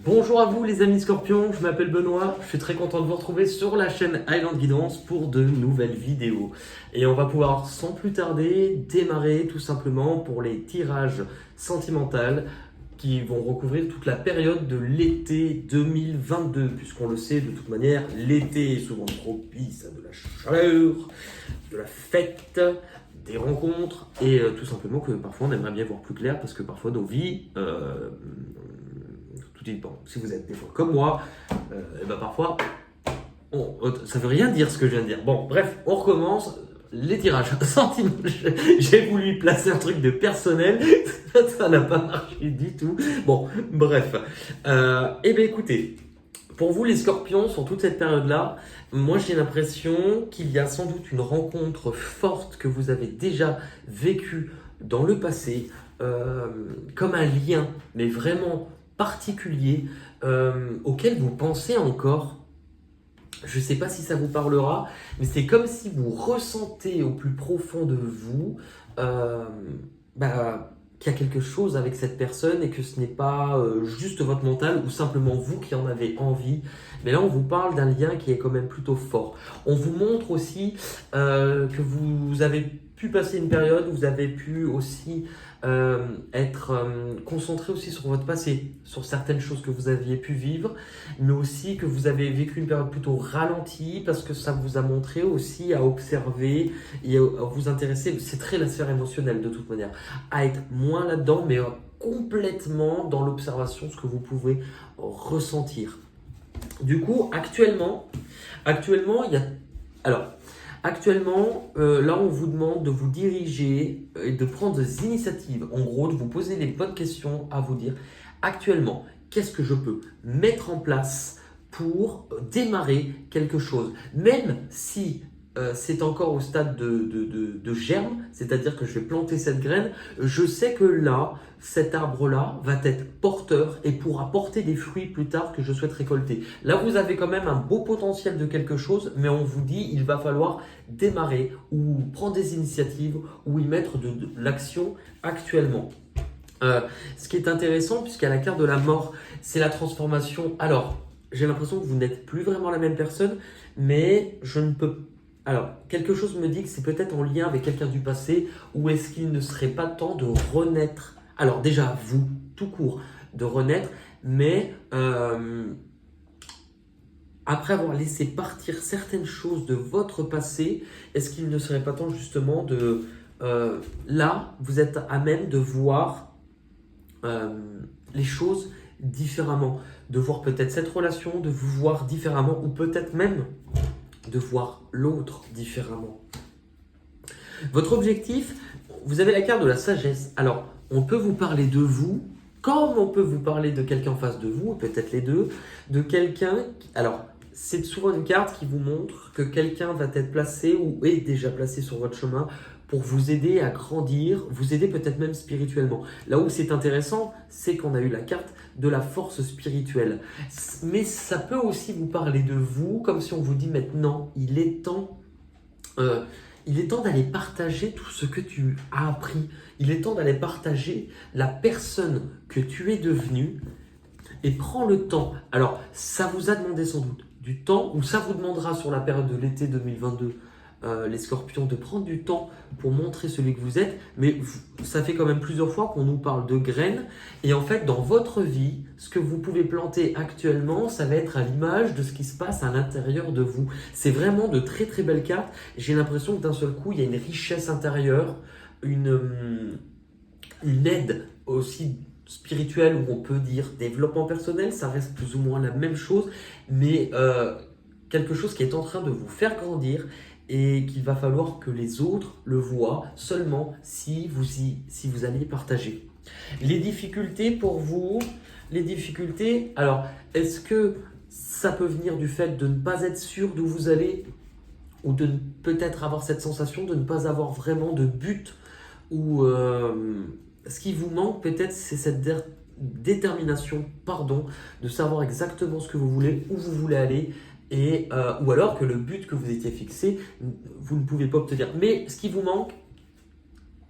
Bonjour à vous les amis scorpions, je m'appelle Benoît, je suis très content de vous retrouver sur la chaîne Highland Guidance pour de nouvelles vidéos. Et on va pouvoir sans plus tarder démarrer tout simplement pour les tirages sentimentaux qui vont recouvrir toute la période de l'été 2022, puisqu'on le sait de toute manière, l'été est souvent propice à de la chaleur, de la fête, des rencontres et tout simplement que parfois on aimerait bien voir plus clair parce que parfois nos vies tout dépend. Si vous êtes des fois comme moi, et ben parfois, ça veut rien dire ce que je viens de dire. Bon, bref, on recommence. Les tirages sentimentaux. J'ai voulu placer un truc de personnel, ça n'a pas marché du tout. Bon, bref. Eh bien écoutez, pour vous les scorpions, sur toute cette période-là, moi j'ai l'impression qu'il y a sans doute une rencontre forte que vous avez déjà vécue dans le passé, comme un lien, mais vraiment particulier, auquel vous pensez encore. Je ne sais pas si ça vous parlera, mais c'est comme si vous ressentez au plus profond de vous qu'il y a quelque chose avec cette personne et que ce n'est pas juste votre mental ou simplement vous qui en avez envie. Mais là, on vous parle d'un lien qui est quand même plutôt fort. On vous montre aussi que vous avez pu passer une période où vous avez pu aussi être concentré aussi sur votre passé, sur certaines choses que vous aviez pu vivre, mais aussi que vous avez vécu une période plutôt ralentie parce que ça vous a montré aussi à observer et à vous intéresser, c'est très la sphère émotionnelle de toute manière, à être moins là-dedans, mais complètement dans l'observation, ce que vous pouvez ressentir. Du coup, actuellement, il y a... Alors, actuellement, là, on vous demande de vous diriger et de prendre des initiatives. En gros, de vous poser les bonnes questions à vous dire. Actuellement, qu'est-ce que je peux mettre en place pour démarrer quelque chose? Même si c'est encore au stade de germe, c'est-à-dire que je vais planter cette graine, je sais que là, cet arbre-là va être porteur et pourra porter des fruits plus tard que je souhaite récolter. Là, vous avez quand même un beau potentiel de quelque chose, mais on vous dit il va falloir démarrer ou prendre des initiatives ou y mettre de l'action actuellement. Ce qui est intéressant, puisqu'à la carte de la mort, c'est la transformation. Alors, j'ai l'impression que vous n'êtes plus vraiment la même personne, mais je ne peux pas. Alors, quelque chose me dit que c'est peut-être en lien avec quelqu'un du passé, ou est-ce qu'il ne serait pas temps de renaître? Alors déjà, vous, tout court, de renaître, mais après avoir laissé partir certaines choses de votre passé, est-ce qu'il ne serait pas temps justement de... là, vous êtes à même de voir les choses différemment, de voir peut-être cette relation, de vous voir différemment, ou peut-être même de voir l'autre différemment. Votre objectif, vous avez la carte de la sagesse. Alors, on peut vous parler de vous, comme on peut vous parler de quelqu'un en face de vous, peut-être les deux, de quelqu'un... Alors, c'est souvent une carte qui vous montre que quelqu'un va être placé ou est déjà placé sur votre chemin pour vous aider à grandir, vous aider peut-être même spirituellement. Là où c'est intéressant, c'est qu'on a eu la carte de la force spirituelle. Mais ça peut aussi vous parler de vous, comme si on vous dit maintenant, il est temps d'aller partager tout ce que tu as appris. Il est temps d'aller partager la personne que tu es devenue et prends le temps. Alors, ça vous a demandé sans doute du temps, ou ça vous demandera sur la période de l'été 2022, les scorpions, de prendre du temps pour montrer celui que vous êtes, mais ça fait quand même plusieurs fois qu'on nous parle de graines, et en fait, dans votre vie, ce que vous pouvez planter actuellement, ça va être à l'image de ce qui se passe à l'intérieur de vous. C'est vraiment de très très belles cartes. J'ai l'impression que d'un seul coup, il y a une richesse intérieure, une aide aussi spirituelle, où on peut dire développement personnel, ça reste plus ou moins la même chose, mais quelque chose qui est en train de vous faire grandir et qu'il va falloir que les autres le voient seulement si vous allez partager. Les difficultés pour vous, alors est-ce que ça peut venir du fait de ne pas être sûr d'où vous allez, ou de peut-être avoir cette sensation de ne pas avoir vraiment de but, ou ce qui vous manque peut-être c'est cette détermination, de savoir exactement ce que vous voulez, où vous voulez aller, et, ou alors que le but que vous étiez fixé, vous ne pouvez pas obtenir. Mais ce qui vous manque,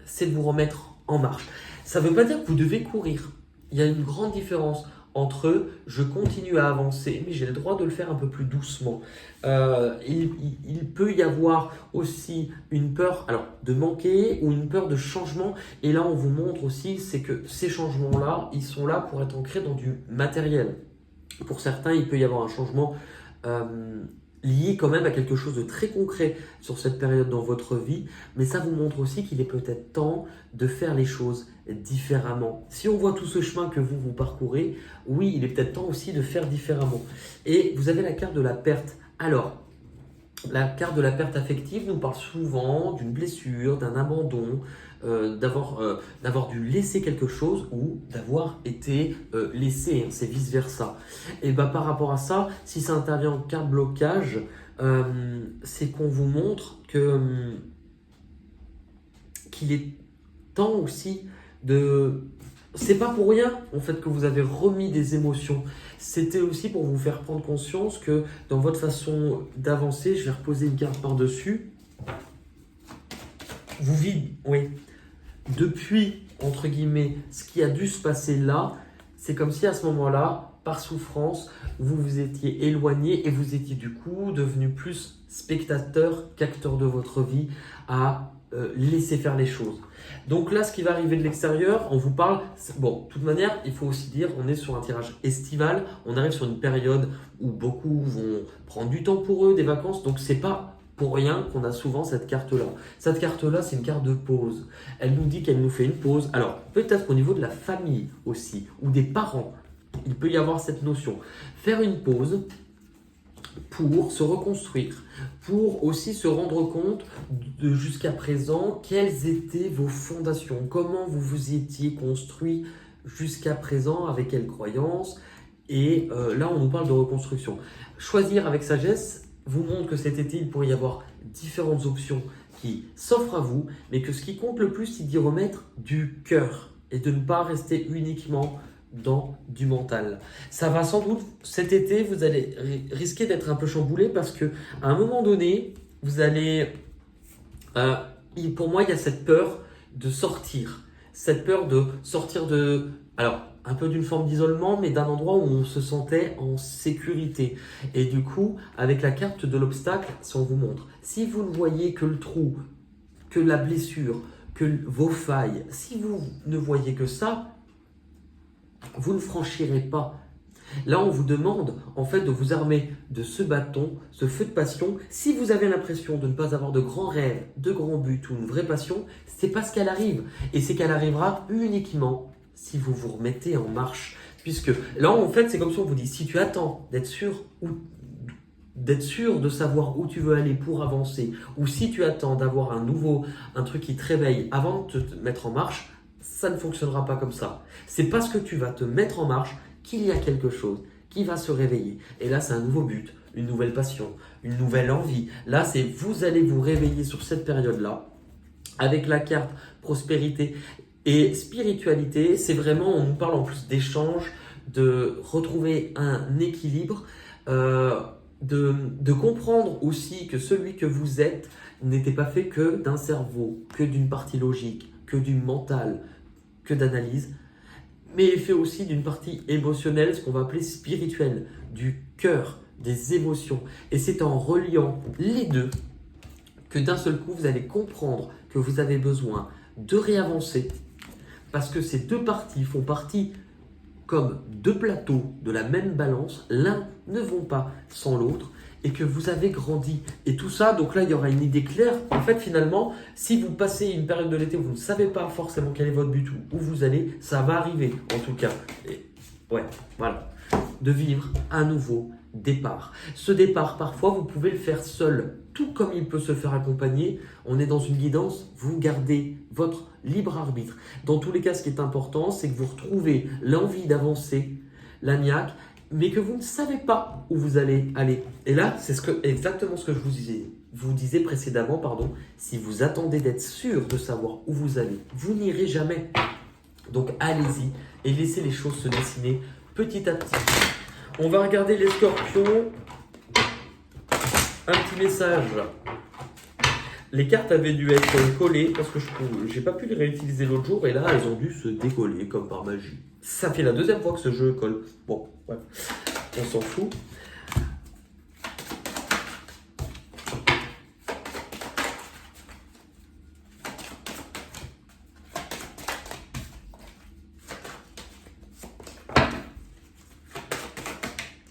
c'est de vous remettre en marche. Ça ne veut pas dire que vous devez courir. Il y a une grande différence entre je continue à avancer, mais j'ai le droit de le faire un peu plus doucement. Il peut y avoir aussi une peur alors, de manquer ou une peur de changement. Et là, on vous montre aussi, c'est que ces changements-là, ils sont là pour être ancrés dans du matériel. Pour certains, il peut y avoir un changement lié quand même à quelque chose de très concret sur cette période dans votre vie, mais ça vous montre aussi qu'il est peut-être temps de faire les choses différemment. Si on voit tout ce chemin que vous parcourez, oui, il est peut-être temps aussi de faire différemment. Et vous avez la carte de la perte. Alors, la carte de la perte affective nous parle souvent d'une blessure, d'un abandon, d'avoir dû laisser quelque chose ou d'avoir été laissé, hein, c'est vice-versa. Et bah, par rapport à ça, si ça intervient en carte blocage, c'est qu'on vous montre qu'il est temps aussi de... C'est pas pour rien en fait que vous avez remis des émotions. C'était aussi pour vous faire prendre conscience que dans votre façon d'avancer, je vais reposer une carte par-dessus. Vous vivez, oui. Depuis, entre guillemets, ce qui a dû se passer là, c'est comme si à ce moment-là, par souffrance, vous vous étiez éloigné et vous étiez du coup devenu plus spectateur qu'acteur de votre vie à laisser faire les choses. Donc là, ce qui va arriver de l'extérieur, on vous parle... Bon, de toute manière, il faut aussi dire, on est sur un tirage estival, on arrive sur une période où beaucoup vont prendre du temps pour eux, des vacances, donc c'est pas pour rien qu'on a souvent cette carte-là. Cette carte-là, c'est une carte de pause. Elle nous dit qu'elle nous fait une pause. Alors, peut-être au niveau de la famille aussi, ou des parents, il peut y avoir cette notion. Faire une pause pour se reconstruire, pour aussi se rendre compte de jusqu'à présent quelles étaient vos fondations, comment vous vous étiez construit jusqu'à présent, avec quelles croyances. Et là, on nous parle de reconstruction. Choisir avec sagesse vous montre que cet été, il pourrait y avoir différentes options qui s'offrent à vous, mais que ce qui compte le plus, c'est d'y remettre du cœur et de ne pas rester uniquement dans du mental. Ça va sans doute, cet été, vous allez risquer d'être un peu chamboulé parce que à un moment donné, vous allez... pour moi, il y a cette peur de sortir. Cette peur de sortir de... Alors, un peu d'une forme d'isolement, mais d'un endroit où on se sentait en sécurité. Et du coup, avec la carte de l'obstacle, si on vous montre, si vous ne voyez que le trou, que la blessure, que vos failles, si vous ne voyez que ça, vous ne franchirez pas. Là, on vous demande en fait de vous armer de ce bâton, ce feu de passion. Si vous avez l'impression de ne pas avoir de grands rêves, de grands buts ou une vraie passion, c'est parce qu'elle arrive. Et c'est qu'elle arrivera uniquement si vous vous remettez en marche. Puisque là, en fait, c'est comme si on vous dit, si tu attends d'être sûr de savoir où tu veux aller pour avancer, ou si tu attends d'avoir un truc qui te réveille avant de te mettre en marche, ça ne fonctionnera pas comme ça. C'est parce que tu vas te mettre en marche qu'il y a quelque chose qui va se réveiller. Et là, c'est un nouveau but, une nouvelle passion, une nouvelle envie. Là, c'est vous allez vous réveiller sur cette période-là avec la carte prospérité et spiritualité. C'est vraiment, on nous parle en plus d'échange, de retrouver un équilibre, de comprendre aussi que celui que vous êtes n'était pas fait que d'un cerveau, que d'une partie logique, que du mental, que d'analyse, mais est fait aussi d'une partie émotionnelle, ce qu'on va appeler spirituelle, du cœur, des émotions. Et c'est en reliant les deux que d'un seul coup, vous allez comprendre que vous avez besoin de réavancer, parce que ces deux parties font partie comme deux plateaux de la même balance, l'un ne vont pas sans l'autre, et que vous avez grandi. Et tout ça, donc là, il y aura une idée claire. En fait, finalement, si vous passez une période de l'été où vous ne savez pas forcément quel est votre but, où vous allez, ça va arriver, en tout cas. Et, ouais, voilà. De vivre un nouveau départ. Ce départ, parfois, vous pouvez le faire seul, tout comme il peut se faire accompagner. On est dans une guidance, vous gardez votre libre arbitre. Dans tous les cas, ce qui est important, c'est que vous retrouvez l'envie d'avancer, la niaque, mais que vous ne savez pas où vous allez aller. Et là, c'est exactement ce que je vous disais précédemment, si vous attendez d'être sûr de savoir où vous allez, vous n'irez jamais. Donc allez-y et laissez les choses se dessiner petit à petit. On va regarder les scorpions. Un petit message Les cartes avaient dû être collées parce que je n'ai pas pu les réutiliser l'autre jour et là elles ont dû se décoller comme par magie. Ça fait la deuxième fois que ce jeu colle. Bon, ouais, on s'en fout.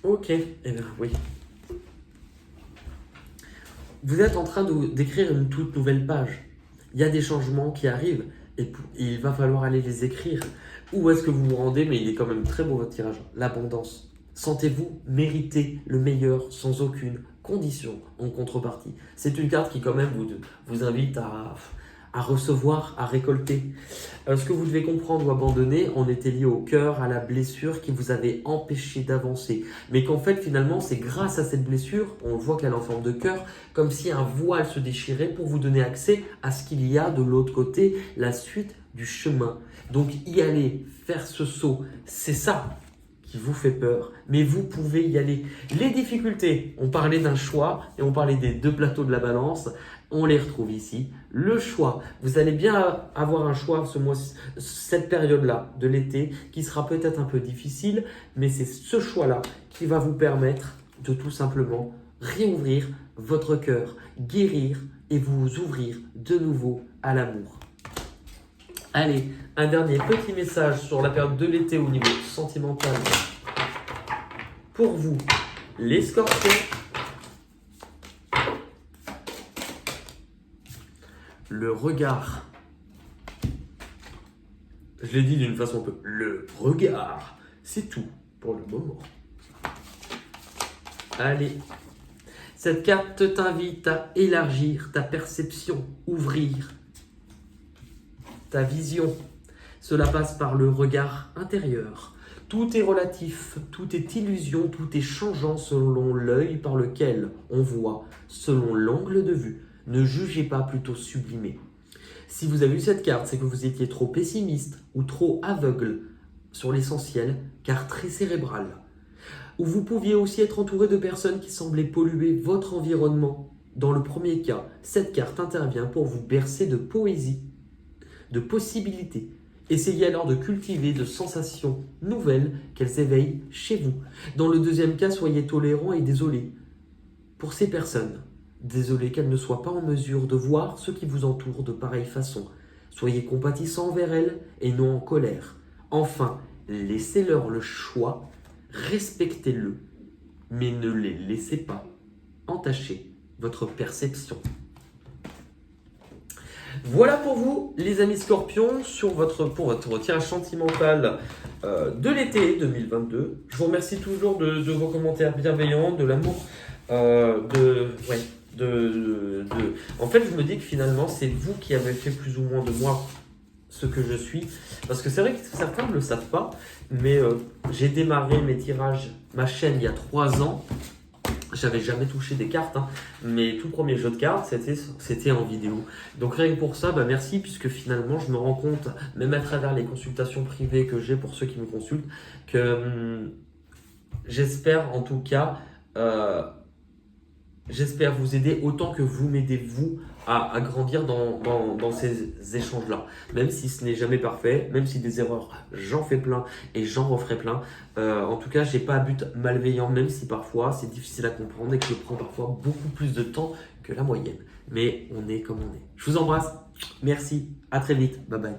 Ok, eh bien oui. Vous êtes en train d'écrire une toute nouvelle page. Il y a des changements qui arrivent et il va falloir aller les écrire. Où est-ce que vous vous rendez? Mais il est quand même très beau votre tirage. L'abondance. Sentez-vous mériter le meilleur sans aucune condition en contrepartie. C'est une carte qui quand même vous invite à recevoir, à récolter. Ce que vous devez comprendre ou abandonner en était lié au cœur, à la blessure qui vous avait empêché d'avancer. Mais qu'en fait, finalement, c'est grâce à cette blessure, on voit qu'elle est en forme de cœur, comme si un voile se déchirait pour vous donner accès à ce qu'il y a de l'autre côté, la suite du chemin. Donc, y aller, faire ce saut, c'est ça qui vous fait peur, mais vous pouvez y aller. Les difficultés, on parlait d'un choix et on parlait des deux plateaux de la balance, on les retrouve ici. Le choix, vous allez bien avoir un choix cette période-là de l'été qui sera peut-être un peu difficile, mais c'est ce choix-là qui va vous permettre de tout simplement réouvrir votre cœur, guérir et vous ouvrir de nouveau à l'amour. Allez, un dernier petit message sur la période de l'été au niveau sentimental. Pour vous, les scorpions, le regard. Je l'ai dit d'une façon un peu. Le regard, c'est tout pour le moment. Allez, cette carte t'invite à élargir ta perception, ouvrir ta vision. Cela passe par le regard intérieur. Tout est relatif, tout est illusion, tout est changeant selon l'œil par lequel on voit, selon l'angle de vue. Ne jugez pas, plutôt sublimez. Si vous avez eu cette carte, c'est que vous étiez trop pessimiste ou trop aveugle sur l'essentiel, car très cérébral. Ou vous pouviez aussi être entouré de personnes qui semblaient polluer votre environnement. Dans le premier cas, cette carte intervient pour vous bercer de poésie, de possibilités. Essayez alors de cultiver de sensations nouvelles qu'elles éveillent chez vous. Dans le deuxième cas, soyez tolérant et désolé pour ces personnes. Désolé qu'elles ne soient pas en mesure de voir ce qui vous entoure de pareille façon. Soyez compatissant envers elles et non en colère. Enfin, laissez-leur le choix, respectez-le, mais ne les laissez pas entacher votre perception. Voilà pour vous, les amis scorpions, pour votre tirage sentimental de l'été 2022. Je vous remercie toujours de vos commentaires bienveillants, de l'amour, En fait, je me dis que finalement, c'est vous qui avez fait plus ou moins de moi ce que je suis. Parce que c'est vrai que certains ne le savent pas, mais j'ai démarré mes tirages, ma chaîne, il y a 3 ans. J'avais jamais touché des cartes, hein. Mes tout premiers jeux de cartes, c'était en vidéo. Donc rien que pour ça, merci, puisque finalement, je me rends compte, même à travers les consultations privées que j'ai pour ceux qui me consultent, que j'espère en tout cas, j'espère vous aider autant que vous m'aidez vous à grandir dans ces échanges-là. Même si ce n'est jamais parfait, même si des erreurs, j'en fais plein et j'en referai plein. En tout cas, j'ai pas un but malveillant, même si parfois c'est difficile à comprendre et que je prends parfois beaucoup plus de temps que la moyenne. Mais on est comme on est. Je vous embrasse. Merci. À très vite. Bye bye.